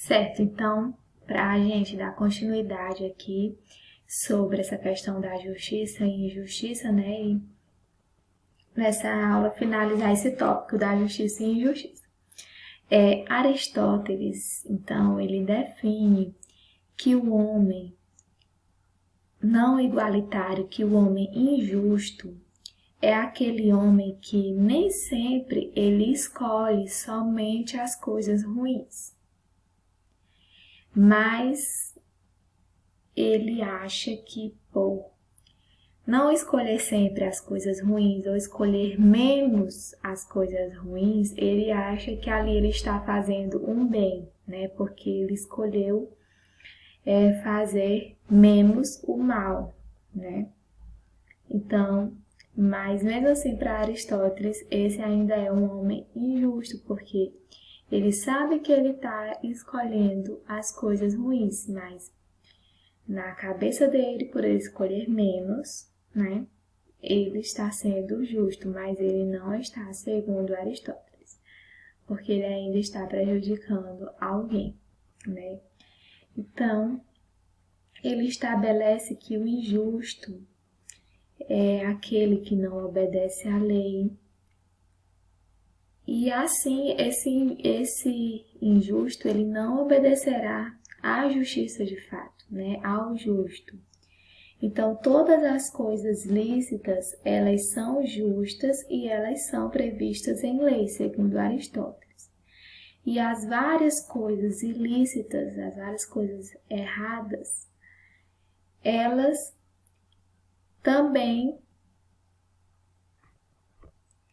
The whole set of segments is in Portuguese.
Certo, então, para a gente dar continuidade aqui sobre essa questão da justiça e injustiça, né? E nessa aula finalizar esse tópico da justiça e injustiça. Aristóteles, então, ele define que o homem não igualitário, que o homem injusto, é aquele homem que nem sempre ele escolhe somente as coisas ruins, mas ele acha que por não escolher sempre as coisas ruins ou escolher menos as coisas ruins, ele acha que ali ele está fazendo um bem, né? Porque ele escolheu fazer menos o mal, né? Então, mas mesmo assim, para Aristóteles, esse ainda é um homem injusto, porque ele sabe que ele está escolhendo as coisas ruins, mas na cabeça dele, por ele escolher menos, né, ele está sendo justo, mas ele não está, segundo Aristóteles, porque ele ainda está prejudicando alguém, né? Então, ele estabelece que o injusto é aquele que não obedece à lei. E assim, esse injusto, ele não obedecerá à justiça de fato, né? Ao justo. Então, todas as coisas lícitas, elas são justas e elas são previstas em lei, segundo Aristóteles. E as várias coisas ilícitas, as várias coisas erradas, elas também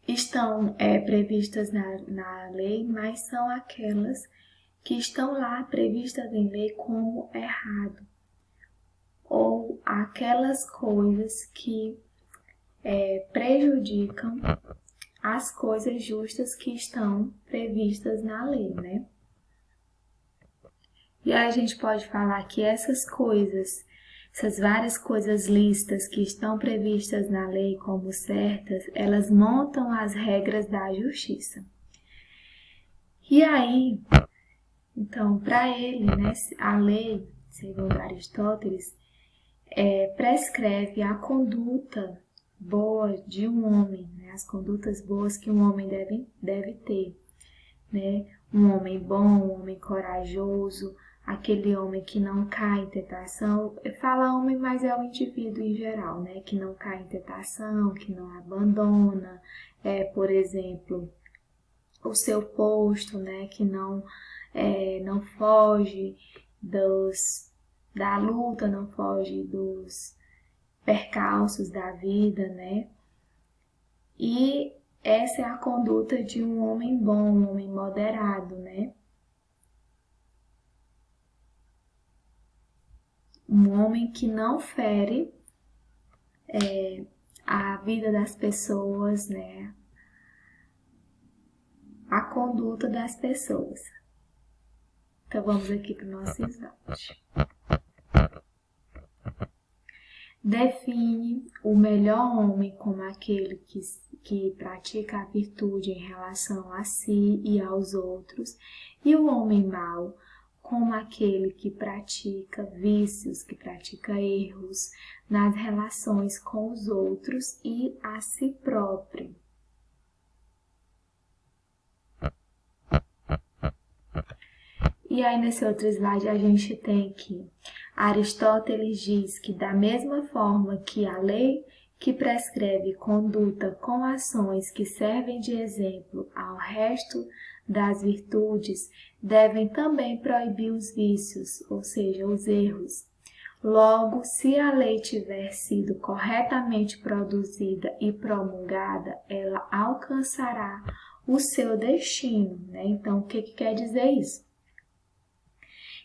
estão previstas na lei, mas são aquelas que estão lá previstas em lei como errado, ou aquelas coisas que prejudicam as coisas justas que estão previstas na lei, né? E aí a gente pode falar que essas várias coisas lícitas que estão previstas na lei como certas, elas montam as regras da justiça. E aí, então, para ele, né, a lei, segundo Aristóteles, prescreve a conduta boa de um homem, né, as condutas boas que um homem deve ter, né? Um homem bom, um homem corajoso, aquele homem que não cai em tentação. Fala homem, mas é o indivíduo em geral, né? Que não cai em tentação, que não abandona, por exemplo, o seu posto, né? Que não foge da luta, não foge dos percalços da vida, né? E essa é a conduta de um homem bom, um homem moderado, né? Um homem que não fere a vida das pessoas, né? A conduta das pessoas. Então vamos aqui para o nosso slide. Define o melhor homem como aquele que pratica a virtude em relação a si e aos outros, e o homem mau como aquele que pratica vícios, que pratica erros nas relações com os outros e a si próprio. E aí nesse outro slide a gente tem que Aristóteles diz que da mesma forma que a lei que prescreve conduta com ações que servem de exemplo ao resto das virtudes, devem também proibir os vícios, ou seja, os erros. Logo, se a lei tiver sido corretamente produzida e promulgada, ela alcançará o seu destino, né? Então, o que quer dizer isso?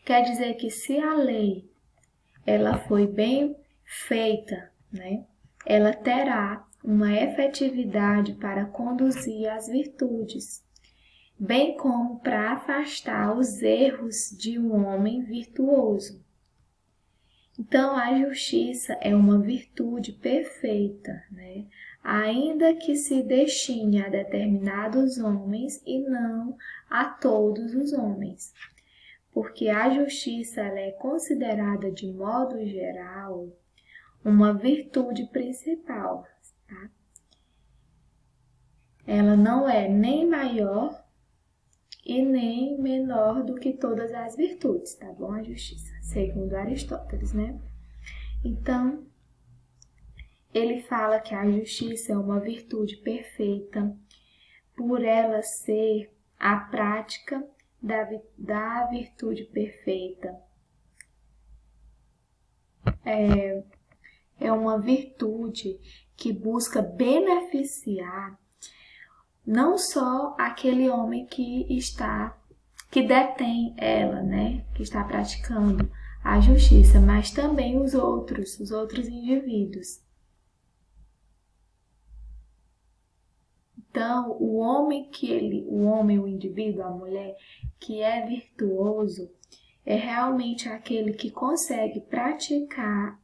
Quer dizer que se a lei ela foi bem feita, né? Ela terá uma efetividade para conduzir às virtudes, bem como para afastar os erros de um homem virtuoso. Então, a justiça é uma virtude perfeita, né? Ainda que se destine a determinados homens e não a todos os homens. porque a justiça ela é considerada, de modo geral, uma virtude principal, tá? Ela não é nem maior e nem menor do que todas as virtudes, tá bom? A justiça, segundo Aristóteles, né? Então, ele fala que a justiça é uma virtude perfeita por ela ser a prática da virtude perfeita. É uma virtude que busca beneficiar não só aquele homem que detém ela, né, que está praticando a justiça, mas também os outros indivíduos. Então, o indivíduo, a mulher que é virtuoso, é realmente aquele que consegue praticar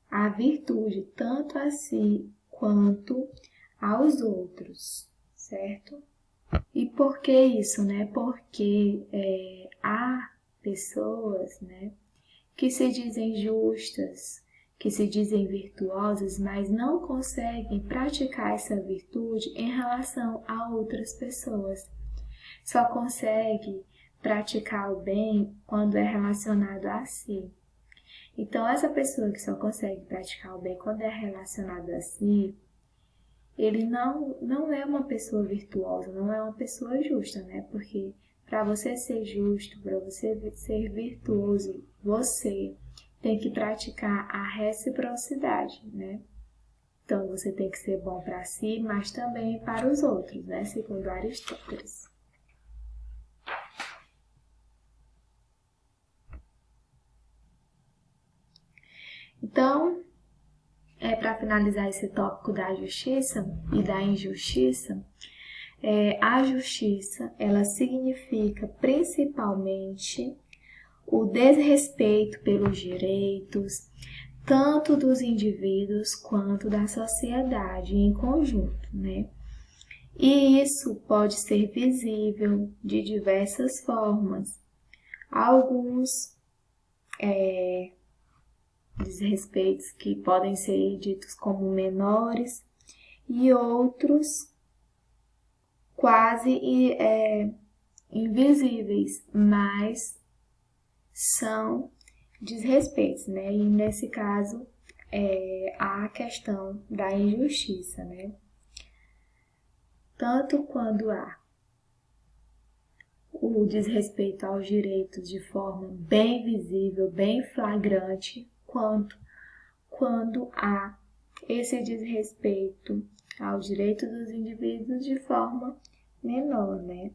a virtude tanto a si quanto aos outros, certo? E por que isso, né? Porque há pessoas, né, que se dizem justas, que se dizem virtuosas, mas não conseguem praticar essa virtude em relação a outras pessoas. Só consegue praticar o bem quando é relacionado a si. Então, essa pessoa que só consegue praticar o bem quando é relacionado a si, ele não é uma pessoa virtuosa, não é uma pessoa justa, né? Porque para você ser justo, para você ser virtuoso, você tem que praticar a reciprocidade, né? Então, você tem que ser bom para si, mas também para os outros, né? Segundo Aristóteles. Então, para finalizar esse tópico da justiça e da injustiça, a justiça, ela significa principalmente o desrespeito pelos direitos, tanto dos indivíduos quanto da sociedade em conjunto, né? E isso pode ser visível de diversas formas. Alguns desrespeitos que podem ser ditos como menores e outros quase invisíveis, mas são desrespeitos, né? E nesse caso há a questão da injustiça, né? Tanto quando há o desrespeito aos direitos de forma bem visível, bem flagrante, quanto quando há esse desrespeito ao direito dos indivíduos de forma menor, né?